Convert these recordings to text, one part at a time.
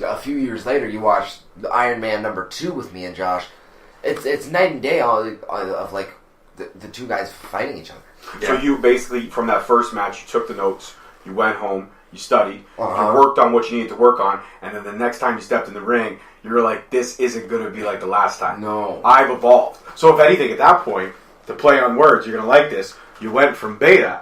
a few years later, you watch the Iron Man #2 with me and Josh. It's night and day of like the two guys fighting each other. Yeah. So you basically, from that first match, you took the notes, you went home, you studied, you worked on what you needed to work on, and then the next time you stepped in the ring, you were like, this isn't going to be like the last time. No. I've evolved. So if anything, at that point, to play on words, you're going to like this, you went from beta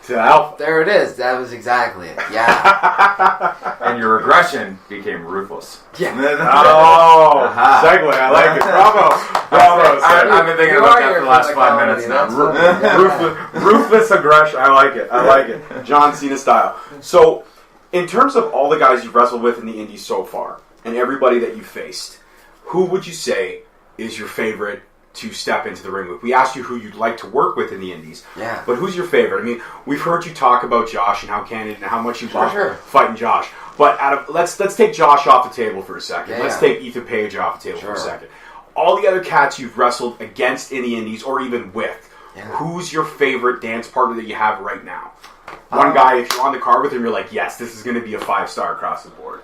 to alpha. There it is. That was exactly it. Yeah. And your aggression became ruthless. Yeah. Segue. I like it. Bravo. I've been thinking about that for the last 5 minutes now. Ruthless aggression. I like it. John Cena style. So, in terms of all the guys you've wrestled with in the indies so far, and everybody that you faced, who would you say is your favorite to step into the ring with? We asked you who you'd like to work with in the indies. Yeah. But who's your favorite? I mean, we've heard you talk about Josh and how candid and how much you love fighting Josh. But let's take Josh off the table for a second. Yeah, let's take Ethan Page off the table for a second. All the other cats you've wrestled against in the indies or even with, who's your favorite dance partner that you have right now? One guy, if you're on the card with him, you're like, yes, this is going to be a 5-star across the board.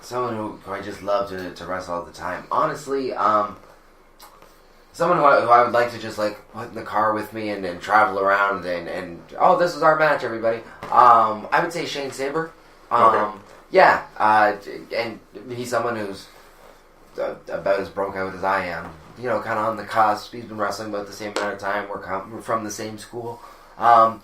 Someone who I just love to wrestle all the time. Honestly, someone who I would like to just like put in the car with me and travel around and this is our match, everybody. I would say Shane Saber. Yeah, and he's someone who's about as broke out as I am. You know, kind of on the cusp. He's been wrestling about the same amount of time. We're from the same school. And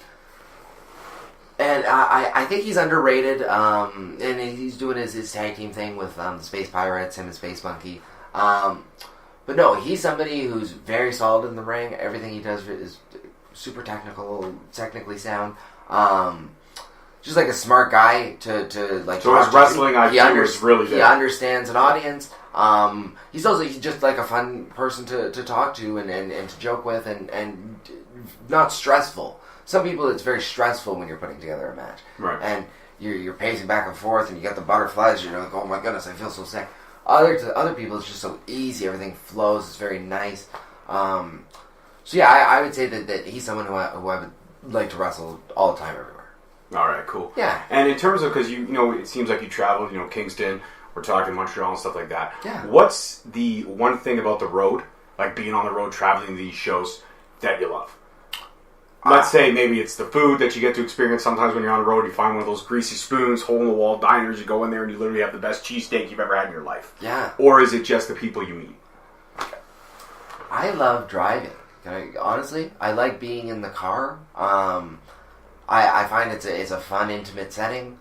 I think he's underrated. And he's doing his tag team thing with the Space Pirates, him and Space Monkey. But no, he's somebody who's very solid in the ring. Everything he does is super technically sound. Just like a smart guy to like. So his wrestling IQ is really good. He understands an audience. He's just like a fun person to talk to and to joke with and not stressful. Some people it's very stressful when you're putting together a match. Right. And you're pacing back and forth and you get the butterflies. You're like, oh my goodness, I feel so sick. Other people, it's just so easy. Everything flows. It's very nice. So yeah, I would say that he's someone who I would like to wrestle all the time, everywhere. All right, cool. Yeah. And in terms of, because you know, it seems like you traveled, Kingston, we're talking Montreal and stuff like that. Yeah. What's the one thing about the road, like being on the road, traveling these shows, that you love? Let's say maybe it's the food that you get to experience. Sometimes when you're on the road, you find one of those greasy spoons, hole-in-the-wall diners. You go in there and you literally have the best cheesesteak you've ever had in your life. Yeah. Or is it just the people you meet? I love driving. Honestly, I like being in the car. I find it's a fun, intimate setting.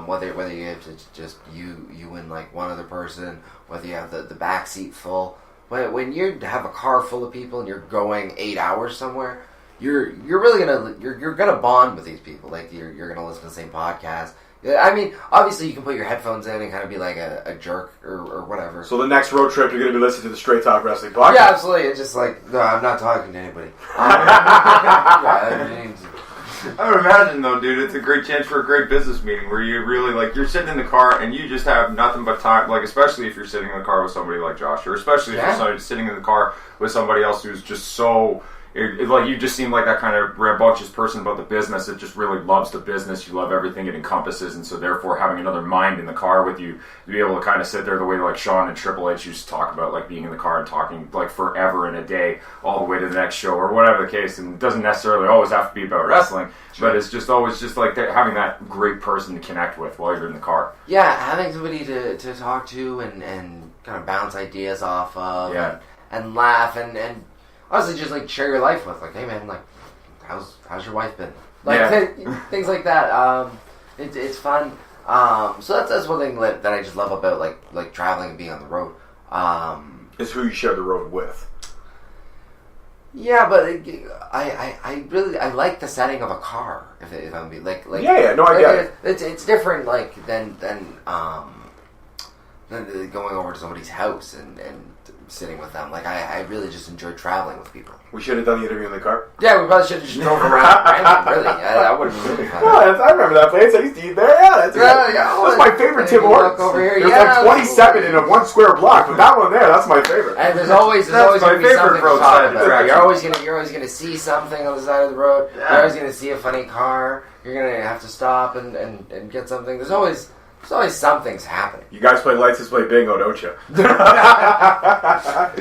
Whether you have to just you and like one other person, whether you have the back seat full. When you have a car full of people and you're going 8 hours somewhere, you're really you're gonna bond with these people. Like you're gonna listen to the same podcast. I mean, obviously you can put your headphones in and kind of be like a jerk or whatever. So the next road trip, you're going to be listening to the Straight Talk Wrestling podcast? Yeah, absolutely. It's just like, no, I'm not talking to anybody. I would imagine, though, dude, it's a great chance for a great business meeting where you really, like, you're sitting in the car and you just have nothing but time, like, especially if you're sitting in the car with somebody like Josh, or especially if you're sitting in the car with somebody else who's just so... like you just seem like that kind of rambunctious person about the business that just really loves the business. You love everything it encompasses, and so therefore having another mind in the car with you to be able to kind of sit there the way like Sean and Triple H used to talk about, like being in the car and talking like forever in a day all the way to the next show or whatever the case. And it doesn't necessarily always have to be about wrestling, but it's just always just like having that great person to connect with while you're in the car. Yeah, having somebody to talk to and kind of bounce ideas off of and laugh and honestly, just like share your life with, like, hey man, like, how's your wife been? Like things like that. It's fun. So that's one thing that I just love about like traveling and being on the road. Is who you share the road with. Yeah, but I really like the setting of a car. If I'm being like I get it. It's different than going over to somebody's house and sitting with them. Like I really just enjoy traveling with people. We should have done the interview in the car. Yeah, we probably should have just drove around. Really, that would have been really fun. Yeah, I remember that place. I used to eat there. Yeah, that's my favorite Tim Hortons. Over here. There's like 27 in a 1 square block, but that one there, that's my favorite. And there's always my going to be favorite something to roadside talk about. attraction. You're always gonna see something on the side of the road. Yeah. You're always gonna see a funny car. You're gonna have to stop and get something. There's always There's always something's happening. You guys play Lights Display Bingo, don't you?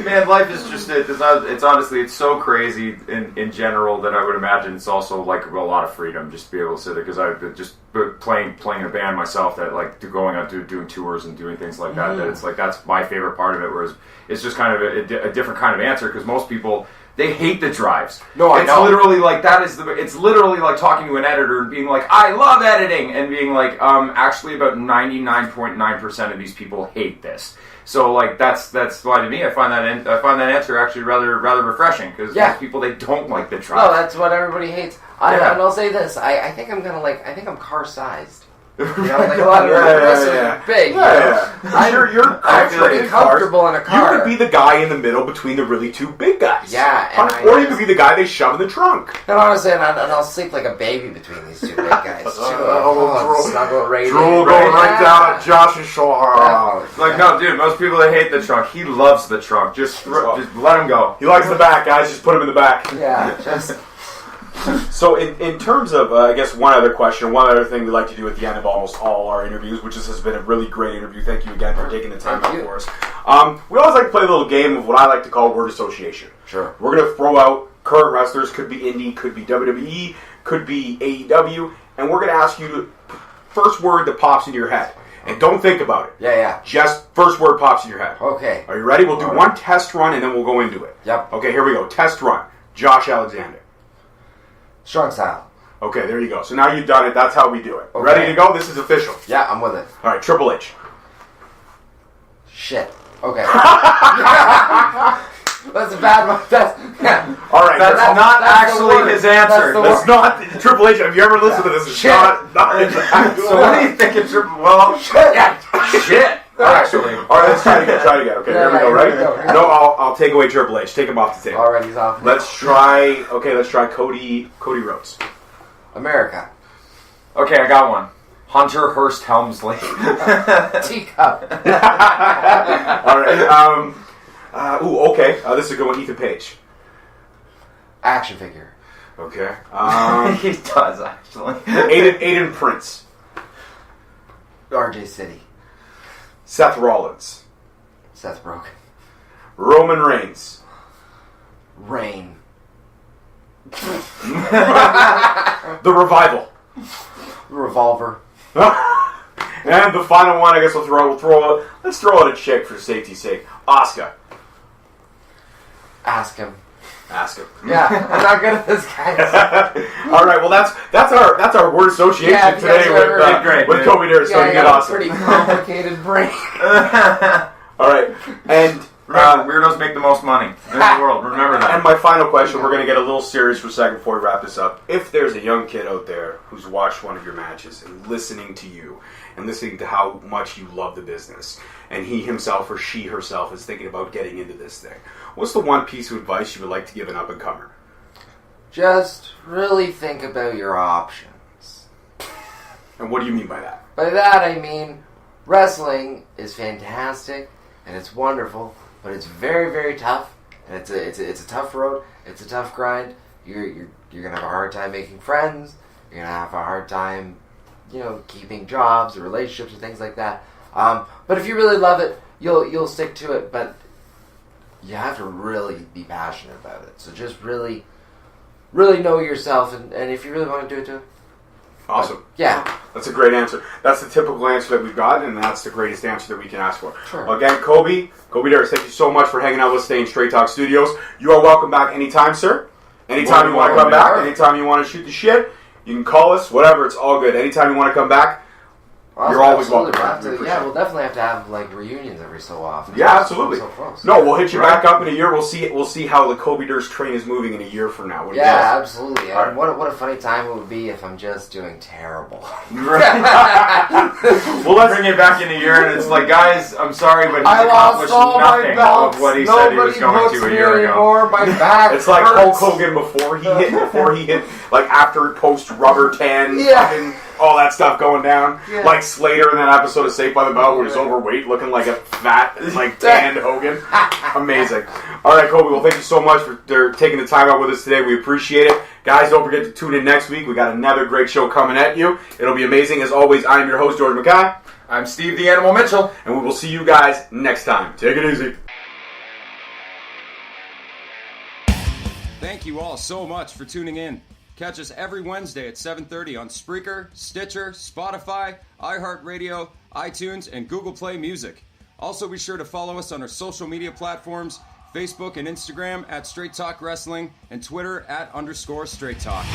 Man, life is just it's honestly it's so crazy in general that I would imagine it's also like a lot of freedom just to be able to sit there because I've just playing a band myself that like going out doing tours and doing things like that. That it's like that's my favorite part of it. Whereas it's just kind of a different kind of answer because most people. They hate the drives. No, I know. It's literally like it's literally like talking to an editor and being like, I love editing, and being like, actually about 99.9% of these people hate this. So like that's why to me I find that answer actually rather refreshing because most people they don't like the drive. No, that's what everybody hates. And I'll say this: I think I'm car sized. You know, like a lot of are big. You're pretty comfortable in a car. You could be the guy in the middle between the really two big guys. Yeah, or you could be the guy they shove in the trunk. And honestly, I'll sleep like a baby between these two big guys. Snuggle right drool going right down at Josh's shoulder. Like no, dude. Most people that hate the trunk. He loves the trunk. Just let him go. He likes the back, guys. Just put him in the back. Yeah, just. So in terms of, I guess, one other thing we like to do at the end of almost all our interviews, which has been a really great interview. Thank you again for taking the time out for us. We always like to play a little game of what I like to call word association. Sure. We're going to throw out current wrestlers, could be indie, could be WWE, could be AEW, and we're going to ask you the first word that pops into your head. And don't think about it. Yeah. Just first word pops in your head. Okay. Are you ready? We'll do one test run and then we'll go into it. Yep. Okay, here we go. Test run. Josh Alexander. Strong style. Okay, there you go. So now you've done it. That's how we do it. Okay. Ready to go? This is official. Yeah, I'm with it. All right, Triple H. Shit. Okay. That's a bad one. All right, that's not actually his answer. That's not Triple H. Have you ever listened to this? It's not his actual. So what do you think of Triple? Well, shit. Actually. All right, let's try it again. Okay, here we go. Ready? No, I'll take away Triple H. Take him off the table. All right, he's off. Let's try Cody Rhodes. America. Okay, I got one. Hunter Hearst Helmsley. Teacup. All right. Okay. This is a good one. Ethan Page. Action figure. Okay. He does, actually. Aiden Prince. RJ City. Seth Rollins. Seth Rogen. Roman Reigns. Rain. The Revival. Revolver. And the final one, I guess let's throw out a chick for safety's sake. Asuka. Ask him. Yeah, I'm not good at this, guys. All right, well that's our word association today with Kobe Durst. So you get awesome. Pretty complicated brain. All right, and weirdos make the most money in the world. Remember that. And my final question: we're going to get a little serious for a second before we wrap this up. If there's a young kid out there who's watched one of your matches and listening to you and listening to how much you love the business, and he himself or she herself is thinking about getting into this thing, what's the one piece of advice you would like to give an up-and-comer? Just really think about your options. And what do you mean by that? By that I mean wrestling is fantastic and it's wonderful, but it's very, very tough. And it's a tough road. It's a tough grind. You're gonna have a hard time making friends. You're gonna have a hard time, keeping jobs or relationships and things like that. But if you really love it, you'll stick to it. But you have to really be passionate about it. So just really, really know yourself, and if you really want to do it, do it. Awesome. Yeah. That's a great answer. That's the typical answer that we've got, and that's the greatest answer that we can ask for. Sure. Again, Kobe Durst, thank you so much for hanging out with us today in Straight Talk Studios. You are welcome back anytime, sir. Anytime you want to come back, anytime you want to shoot the shit, you can call us, whatever, it's all good. Anytime you want to come back, you're always welcome. We'll definitely have to have reunions every so often. Yeah, absolutely. So close. No, we'll hit you back up in a year. We'll see how the Kobe Durst train is moving in a year from now. Absolutely. Right. What a funny time it would be if I'm just doing terrible. Well, let's bring it back in a year, and it's like, guys, I'm sorry, but he's accomplished nothing of what he said he was going to a year ago. My back it's like Hulk Hogan before he hit, like after post rubber tan, fucking all that stuff going down. Yeah. Like Slater in that episode of Saved by the Bell where he's overweight, looking like a fat, tanned Hogan. Amazing. All right, Kobe, well, thank you so much for taking the time out with us today. We appreciate it. Guys, don't forget to tune in next week. We got another great show coming at you. It'll be amazing. As always, I am your host, George Mackay. I'm Steve the Animal Mitchell. And we will see you guys next time. Take it easy. Thank you all so much for tuning in. Catch us every Wednesday at 7:30 on Spreaker, Stitcher, Spotify, iHeartRadio, iTunes, and Google Play Music. Also be sure to follow us on our social media platforms, Facebook and Instagram at Straight Talk Wrestling, and Twitter at _Straight Talk.